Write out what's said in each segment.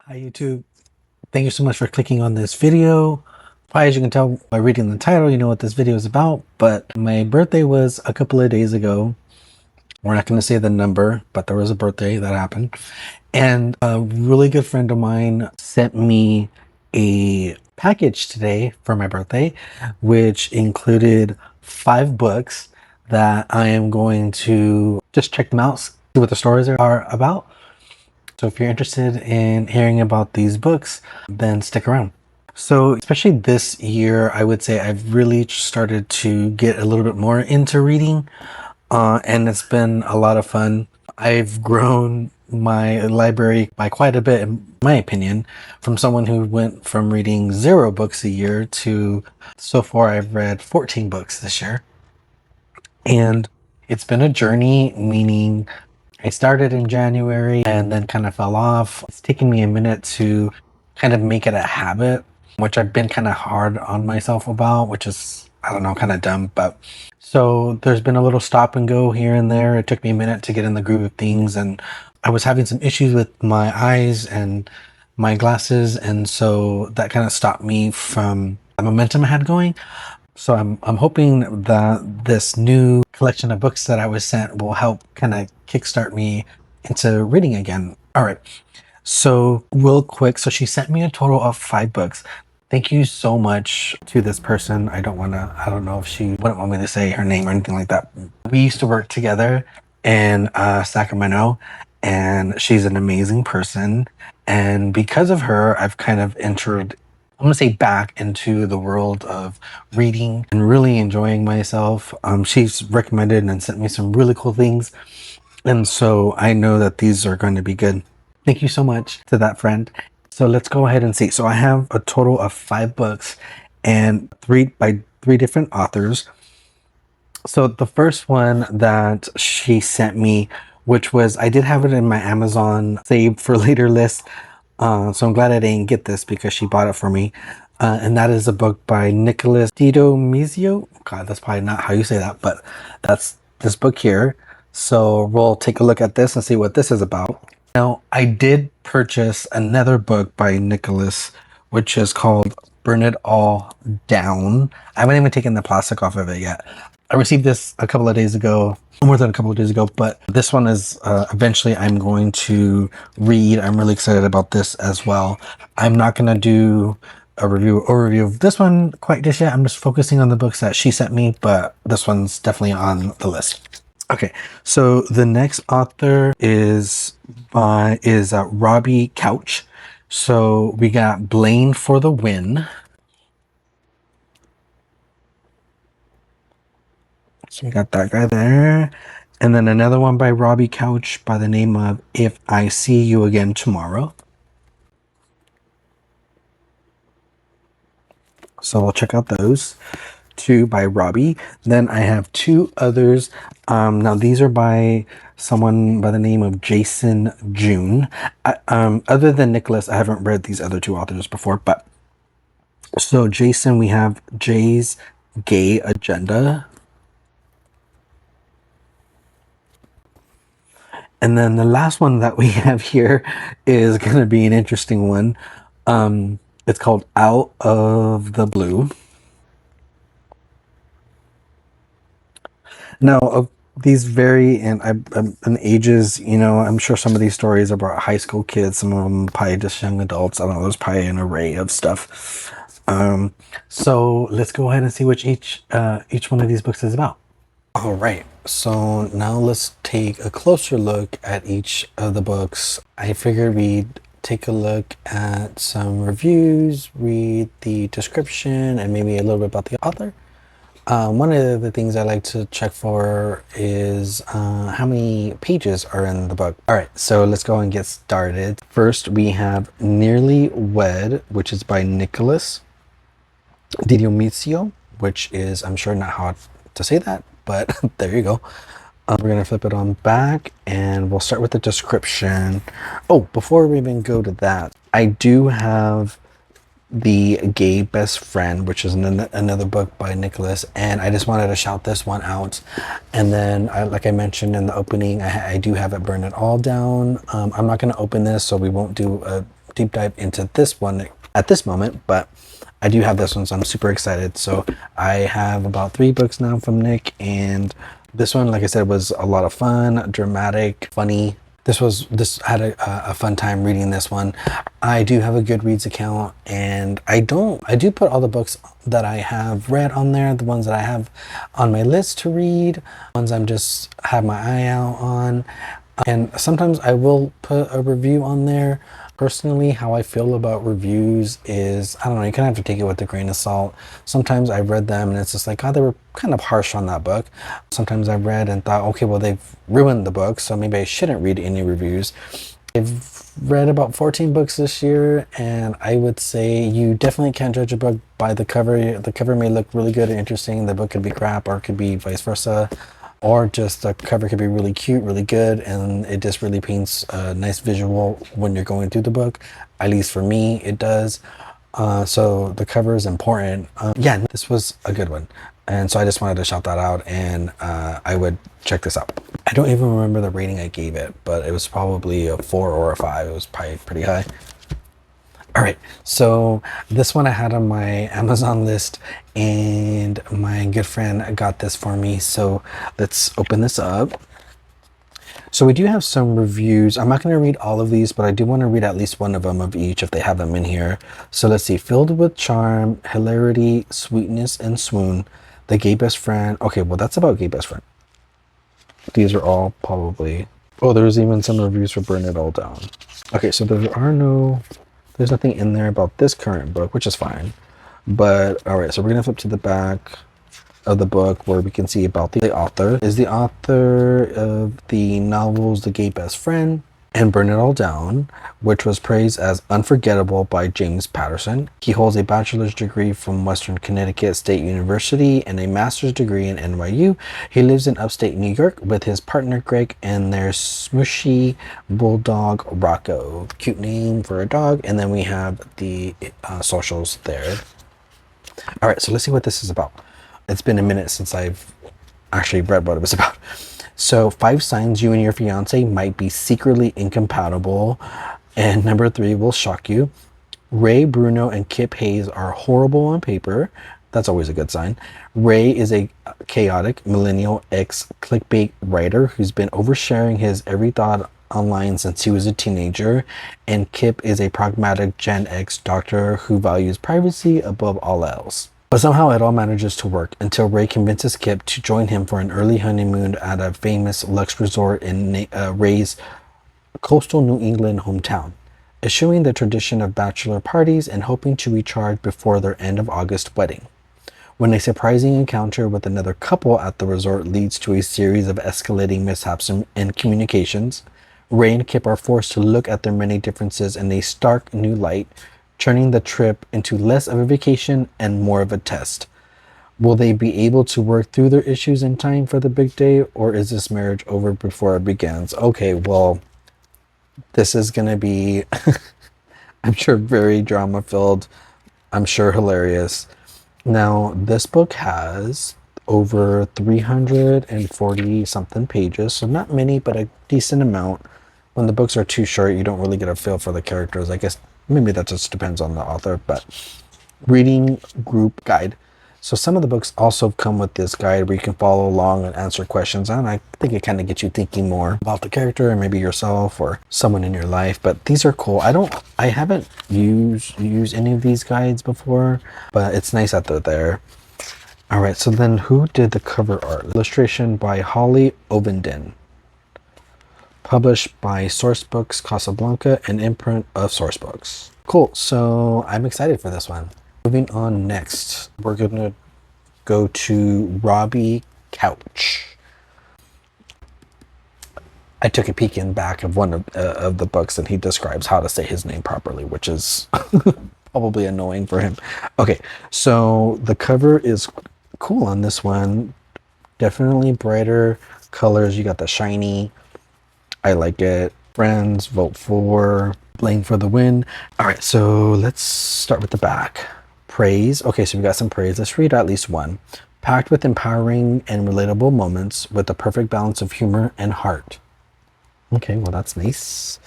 Hi YouTube. Thank you so much for clicking on this video. Probably as you can tell by reading the title, you know what this video is about, but my birthday was a couple of days ago. We're not going to say the number, but there was a birthday that happened. And a really good friend of mine sent me a package today for my birthday, which included 5 books that I am going to just check them out, see what the stories are about. So if you're interested in hearing about these books, then stick around. So especially this year, I would say I've really started to get a little bit more into reading, and it's been a lot of fun. I've grown my library by quite a bit, in my opinion, from someone who went from reading 0 books a year to so far I've read 14 books this year. And it's been a journey, meaning I started in January and then kind of fell off. It's taken me a minute to kind of make it a habit, which I've been kind of hard on myself about, which is, I don't know, kind of dumb. But so there's been a little stop and go here and there. It took me a minute to get in the groove of things. And I was having some issues with my eyes and my glasses. And so that kind of stopped me from the momentum I had going. So I'm hoping that this new collection of books that I was sent will help kind of kickstart me into reading again. All right. So real quick, so she sent me a total of 5 books. Thank you so much to this person. I don't know if she wouldn't want me to say her name or anything like that. We used to work together in Sacramento, and she's an amazing person. And because of her, I've kind of entered, I'm gonna say, back into the world of reading and really enjoying myself. She's recommended and sent me some really cool things. And so I know that these are going to be good. Thank you so much to that friend. So let's go ahead and see. So I have a total of 5 books and 3 by 3 different authors. So the first one that she sent me, which was, I did have it in my Amazon saved for later list. So I'm glad I didn't get this because she bought it for me. And that is a book by Nicolas Didomizio. God, that's probably not how you say that, but that's this book here. So we'll take a look at this and see what this is about. Now, I did purchase another book by Nicholas, which is called Burn It All Down. I haven't even taken the plastic off of it yet. I received this a couple of days ago, more than a couple of days ago, but this one is eventually I'm going to read. I'm really excited about this as well. I'm not going to do a overview of this one quite just yet. I'm just focusing on the books that she sent me, but this one's definitely on the list. Okay, so the next author is Robbie Couch. So we got Blaine for the Win. So we got that guy there. And then another one by Robbie Couch by the name of If I See You Again Tomorrow. So we'll check out those 2 by Robbie. Then I have 2 others. Now these are by someone by the name of Jason June. Other than Nicholas, I haven't read these other 2 authors before, but so Jason, we have Jay's Gay Agenda. And then the last one that we have here is going to be an interesting one. It's called Out of the Blue. Now, of these vary in ages. You know, I'm sure some of these stories are about high school kids, some of them probably just young adults. I don't know, there's probably an array of stuff. So let's go ahead and see which each one of these books is about. All right, so now let's take a closer look at each of the books. I figured we'd take a look at some reviews, read the description, and maybe a little bit about the author. One of the things I like to check for is how many pages are in the book. All right, so let's go and get started. First, we have Nearlywed, which is by Nicolas Didomizio, which is, I'm sure, not how to say that, but there you go. We're going to flip it on back and we'll start with the description. Oh, before we even go to that, I do have The Gay Best Friend, which is another book by Nicholas, and I just wanted to shout this one out. And then, like I mentioned in the opening, I do have it Burn It All Down. I'm not going to open this, so we won't do a deep dive into this one at this moment, but I do have this one, so I'm super excited. So I have about 3 books now from Nick, and this one, like I said, was a lot of fun, dramatic, funny. This had a fun time reading this one. I do have a Goodreads account, and I do put all the books that I have read on there, the ones that I have on my list to read, ones I'm just have my eye out on. And sometimes I will put a review on there. Personally, how I feel about reviews is, I don't know, you kind of have to take it with a grain of salt. Sometimes I've read them and it's just like, oh, they were kind of harsh on that book. Sometimes I've read and thought, okay, well, they've ruined the book, so maybe I shouldn't read any reviews. I've read about 14 books this year, and I would say you definitely can't judge a book by the cover. The cover may look really good and interesting. The book could be crap, or it could be vice versa. Or just the cover could be really cute, really good, and it just really paints a nice visual when you're going through the book. At least for me, it does. So the cover is important. Yeah, this was a good one. And so I just wanted to shout that out, and I would check this out. I don't even remember the rating I gave it, but it was probably a 4 or a 5. It was probably pretty high. All right, so this one I had on my Amazon list, and my good friend got this for me. So let's open this up. So we do have some reviews. I'm not going to read all of these, but I do want to read at least one of them of each if they have them in here. So let's see. Filled with charm, hilarity, sweetness, and swoon, the gay best friend. Okay, well, that's about gay best friend. These are all probably... Oh, there's even some reviews for Burn It All Down. Okay, so there's nothing in there about this current book, which is fine. But all right, so we're gonna flip to the back of the book where we can see about the author. Is the author of the novels The Gay Best Friend and Burn It All Down, which was praised as unforgettable by James Patterson. He holds a bachelor's degree from Western Connecticut State University and a master's degree in NYU. He lives in upstate New York with his partner Greg and their smushy bulldog Rocco. Cute name for a dog. And then we have the socials there. All right, so let's see what this is about. It's been a minute since I've actually read what it was about. So 5 signs you and your fiance might be secretly incompatible. And number 3 will shock you. Ray, Bruno, and Kip Hayes are horrible on paper. That's always a good sign. Ray is a chaotic millennial ex-clickbait writer who's been oversharing his every thought online since he was a teenager. And Kip is a pragmatic Gen X doctor who values privacy above all else. But somehow it all manages to work until Ray convinces Kip to join him for an early honeymoon at a famous luxe resort in Ray's coastal New England hometown, eschewing the tradition of bachelor parties and hoping to recharge before their end of August wedding. When a surprising encounter with another couple at the resort leads to a series of escalating mishaps in communications, Ray and Kip are forced to look at their many differences in a stark new light, turning the trip into less of a vacation and more of a test. Will they be able to work through their issues in time for the big day, or is this marriage over before it begins? Okay, well, this is going to be, I'm sure, very drama-filled. I'm sure hilarious. Now, this book has over 340-something pages, so not many, but a decent amount. When the books are too short, you don't really get a feel for the characters. I guess maybe that just depends on the author, but reading group guide. So some of the books also come with this guide where you can follow along and answer questions, and I think it kind of gets you thinking more about the character and maybe yourself or someone in your life. But these are cool. I haven't used any of these guides before, but it's nice that they're there. All right, so then who did the cover art? Illustration by Holly Ovenden. Published by Sourcebooks Casablanca, an imprint of Sourcebooks. Cool, so I'm excited for this one. Moving on next, we're gonna go to Robbie Couch. I took a peek in back of one of the books, and he describes how to say his name properly, which is probably annoying for him. Okay, so the cover is cool on this one. Definitely brighter colors. You got the shiny. I like it. Friends, vote for Blaine for the win. All right, so let's start with the back. Praise. Okay, so we got some praise. Let's read at least one. Packed with empowering and relatable moments with a perfect balance of humor and heart. Okay, well, that's nice.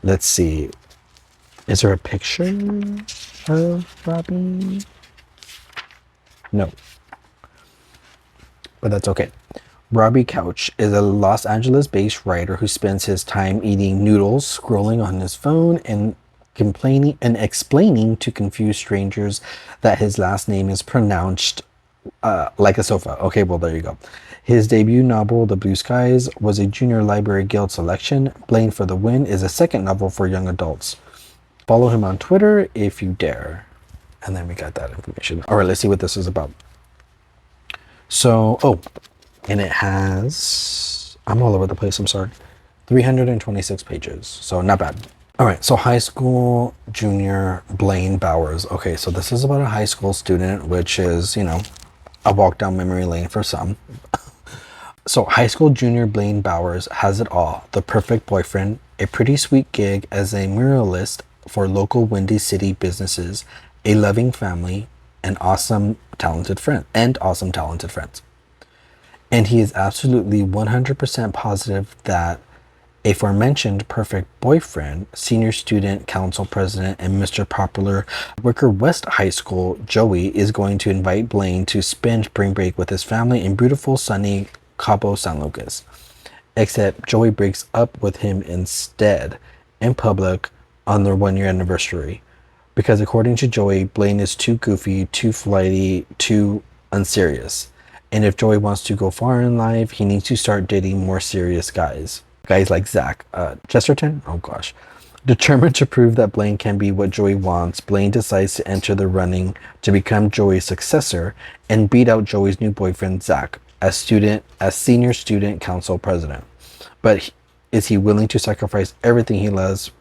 Let's see. Is there a picture of Robbie? No. But that's okay. Robbie Couch is a Los Angeles-based writer who spends his time eating noodles, scrolling on his phone, and complaining and explaining to confused strangers that his last name is pronounced like a sofa. Okay, well, there you go. His debut novel, The Blue Skies, was a Junior Library Guild selection. Blaine for the Win is a second novel for young adults. Follow him on Twitter if you dare. And then we got that information. All right, let's see what this is about. So, and it has, I'm all over the place, I'm sorry, 326 pages. So not bad. All right, so high school junior Blaine Bowers. Okay, so this is about a high school student, which is, you know, a walk down memory lane for some. So high school junior Blaine Bowers has it all. The perfect boyfriend, a pretty sweet gig as a muralist for local Windy City businesses, a loving family, and awesome talented friends. And he is absolutely 100% positive that aforementioned perfect boyfriend, senior student council president, and Mr. Popular Wicker West High School, Joey, is going to invite Blaine to spend spring break with his family in beautiful sunny Cabo San Lucas. Except Joey breaks up with him instead in public on their 1-year anniversary. Because according to Joey, Blaine is too goofy, too flighty, too unserious. And if Joey wants to go far in life, he needs to start dating more serious guys. Guys like Zach Chesterton? Oh gosh. Determined to prove that Blaine can be what Joey wants, Blaine decides to enter the running to become Joey's successor and beat out Joey's new boyfriend, Zach, as senior student council president. But is he willing to sacrifice everything he loves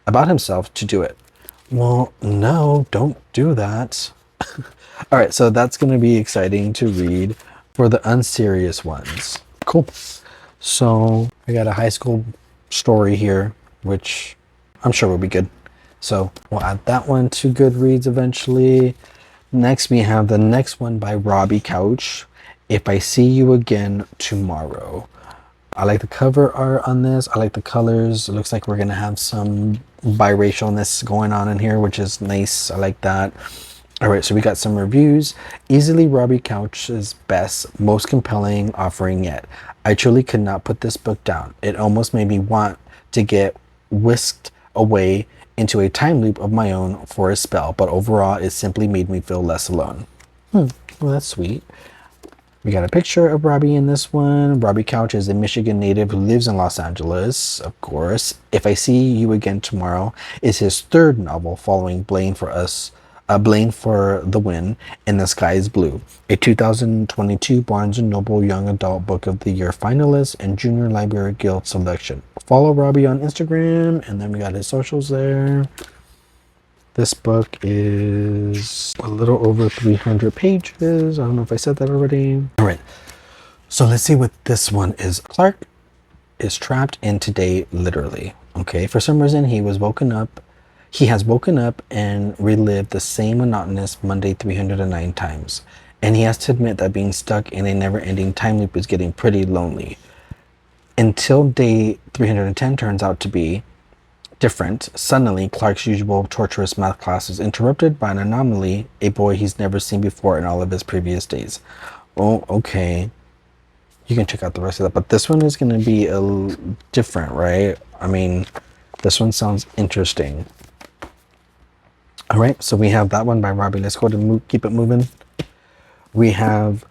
about himself to do it? Well, no, don't do that. All right, so that's going to be exciting to read for the unserious ones. Cool. So I got a high school story here, which I'm sure will be good. So we'll add that one to Goodreads eventually. Next, we have the next one by Robbie Couch, If I See You Again Tomorrow. I like the cover art on this. I like the colors. It looks like we're going to have some biracialness going on in here, which is nice. I like that. All right, so we got some reviews. Easily Robbie Couch's best, most compelling offering yet. I truly could not put this book down. It almost made me want to get whisked away into a time loop of my own for a spell, but overall, it simply made me feel less alone. Well, that's sweet. We got a picture of Robbie in this one. Robbie Couch is a Michigan native who lives in Los Angeles, of course. If I See You Again Tomorrow is his third novel following Blaine for the Win and The Sky is Blue, a 2022 Barnes & Noble Young Adult Book of the Year finalist and Junior Library Guild selection. Follow Robbie on Instagram, and then we got his socials there. This book is a little over 300 pages. I don't know if I said that already. All right, so let's see what this one is. Clark is trapped in today, literally. Okay, for some reason he has woken up and relived the same monotonous Monday 309 times. And he has to admit that being stuck in a never-ending time loop is getting pretty lonely. Until day 310 turns out to be different. Suddenly, Clark's usual torturous math class is interrupted by an anomaly, a boy he's never seen before in all of his previous days. Oh, okay. You can check out the rest of that. But this one is going to be a little different, right? I mean, this one sounds interesting. All right, so we have that one by Robbie. Let's go to keep it moving. We have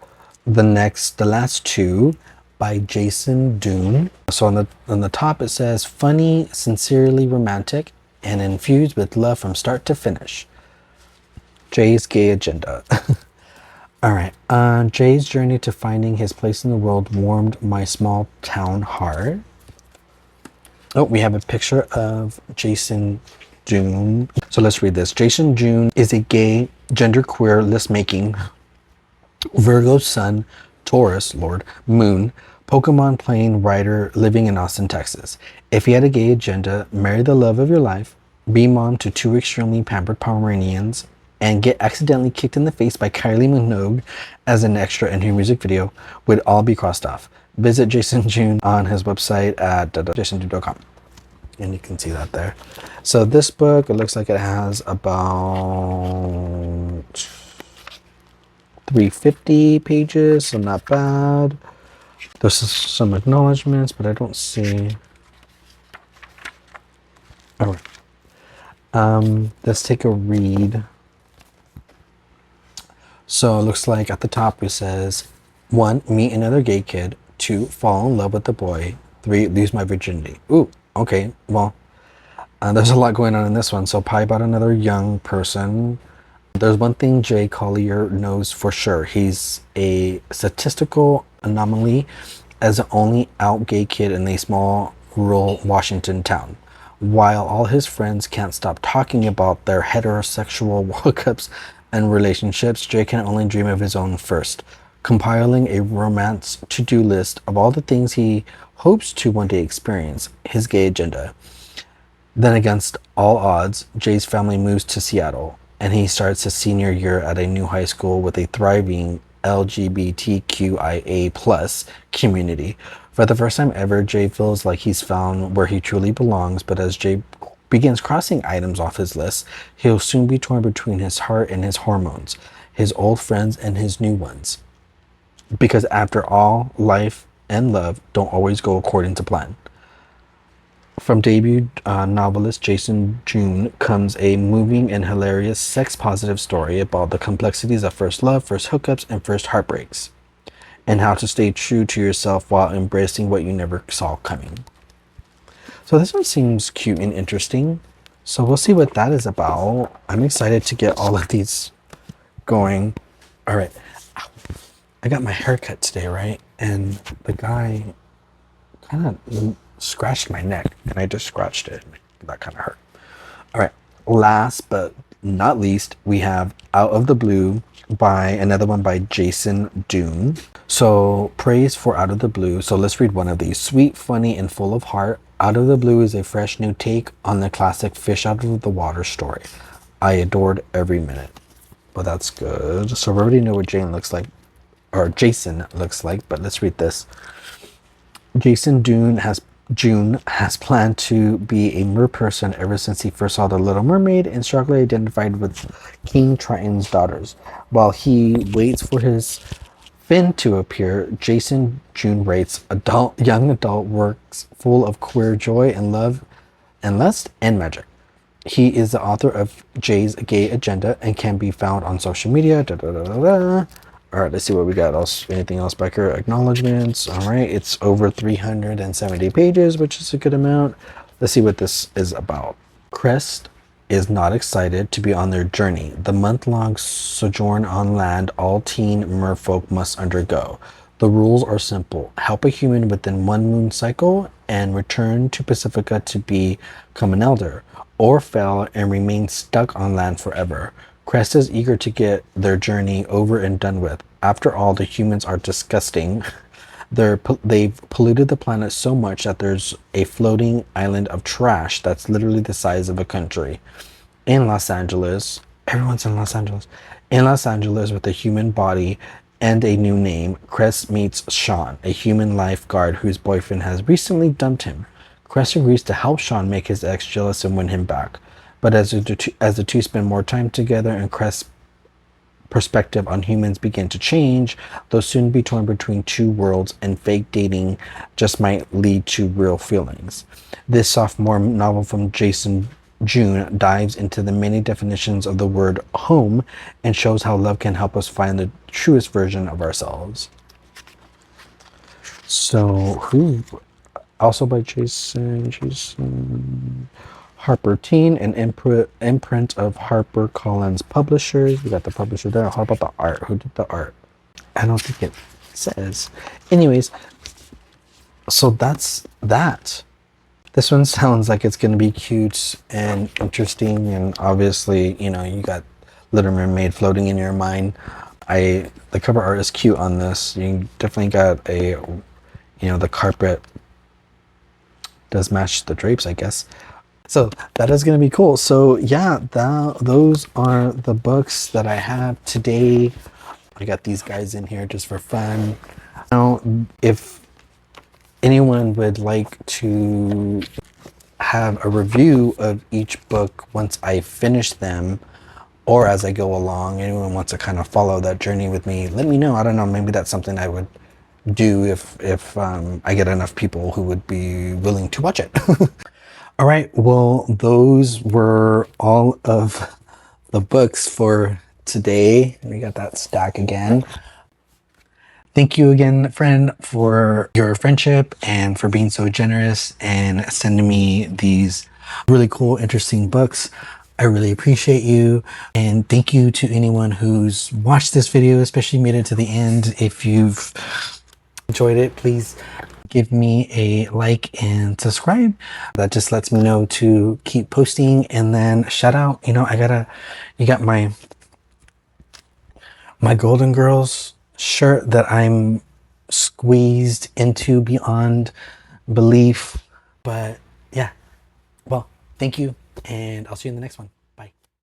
the last two by Jason Dune. So on the top it says, funny, sincerely romantic, and infused with love from start to finish. Jay's gay agenda. All right. Jay's journey to finding his place in the world warmed my small town heart. Oh, we have a picture of Jason Dune. So let's read this. Jason Dune is a gay, genderqueer, list-making Virgo sun, Taurus, Lord, Moon, Pokemon playing writer living in Austin, Texas. If he had a gay agenda, marry the love of your life, be mom to 2 extremely pampered Pomeranians, and get accidentally kicked in the face by Kylie Minogue as an extra in her music video, would all be crossed off. Visit Jason Dune on his website at jasondune.com. And you can see that there. So this book, it looks like it has about 350 pages, so not bad. There's some acknowledgments, but I don't see. All right. Let's take a read. So it looks like at the top it says, 1, meet another gay kid. 2, fall in love with the boy. 3, lose my virginity. Ooh, okay. Well, there's a lot going on in this one. So probably about another young person. There's one thing Jay Collier knows for sure. He's a statistical anomaly as the only out gay kid in a small rural Washington town. While all his friends can't stop talking about their heterosexual hookups and relationships, Jay can only dream of his own first, compiling a romance to-do list of all the things he hopes to one day experience, his gay agenda. Then, against all odds, Jay's family moves to Seattle, and he starts his senior year at a new high school with a thriving LGBTQIA plus community. For the first time ever, Jay feels like he's found where he truly belongs, but as Jay begins crossing items off his list, he'll soon be torn between his heart and his hormones, his old friends and his new ones. Because after all, life and love don't always go according to plan. From debut novelist Jason June comes a moving and hilarious sex-positive story about the complexities of first love, first hookups, and first heartbreaks, and how to stay true to yourself while embracing what you never saw coming. So this one seems cute and interesting. So we'll see what that is about. I'm excited to get all of these going. All right. I got my haircut today, right? And the guy kind of scratched my neck, and I just scratched it. That kind of hurt. All right. Last but not least, we have Out of the Blue by another one by Jason Dune. So praise for Out of the Blue. So let's read one of these. Sweet, funny, and full of heart, Out of the Blue is a fresh new take on the classic fish out of the water story. I adored every minute. Well, that's good. So we already know what Jason looks like, but let's read this. Jason June has planned to be a mer person ever since he first saw The Little Mermaid and strongly identified with King Triton's daughters. While he waits for his Finn to appear, Jason June writes young adult works full of queer joy and love and lust and magic. He is the author of Jay's Gay Agenda and can be found on social media. All right, let's see what we got else. Anything else back here? Acknowledgements. All right, it's over 370 pages, which is a good amount. Let's see what this is about. Crest is not excited to be on their journey, the month-long sojourn on land all teen merfolk must undergo. The rules are simple. Help a human within one moon cycle and return to Pacifica to become an elder, or fail and remain stuck on land forever. Crest is eager to get their journey over and done with. After all, the humans are disgusting. They've polluted the planet so much that there's a floating island of trash that's literally the size of a country. In Los Angeles, everyone's in Los Angeles. In Los Angeles, with a human body and a new name, Crest meets Sean, a human lifeguard whose boyfriend has recently dumped him. Crest agrees to help Sean make his ex jealous and win him back. But as the two spend more time together and Crest's perspective on humans begin to change, they'll soon be torn between two worlds, and fake dating just might lead to real feelings. This sophomore novel from Jason June dives into the many definitions of the word home and shows how love can help us find the truest version of ourselves. So, also by Jason Harper Teen, an imprint of HarperCollins Publishers. We got the publisher there. How about the art? Who did the art? I don't think it says. Anyways, so that's that. This one sounds like it's going to be cute and interesting, and obviously, you got Little Mermaid floating in your mind. The cover art is cute on this. You definitely got the carpet does match the drapes, I guess. So that is going to be cool. So yeah, those are the books that I have today. I got these guys in here just for fun. Now, if anyone would like to have a review of each book once I finish them, or as I go along. Anyone wants to kind of follow that journey with me, let me know. I don't know, maybe that's something I would do if I get enough people who would be willing to watch it. All right, well, those were all of the books for today. We got that stack again. Thank you again, friend, for your friendship and for being so generous and sending me these really cool, interesting books. I really appreciate you. And thank you to anyone who's watched this video, especially made it to the end. If you've enjoyed it, please give me a like and subscribe. That just lets me know to keep posting. And then shout out, you got my Golden Girls shirt that I'm squeezed into beyond belief. But yeah, well, thank you, and I'll see you in the next one.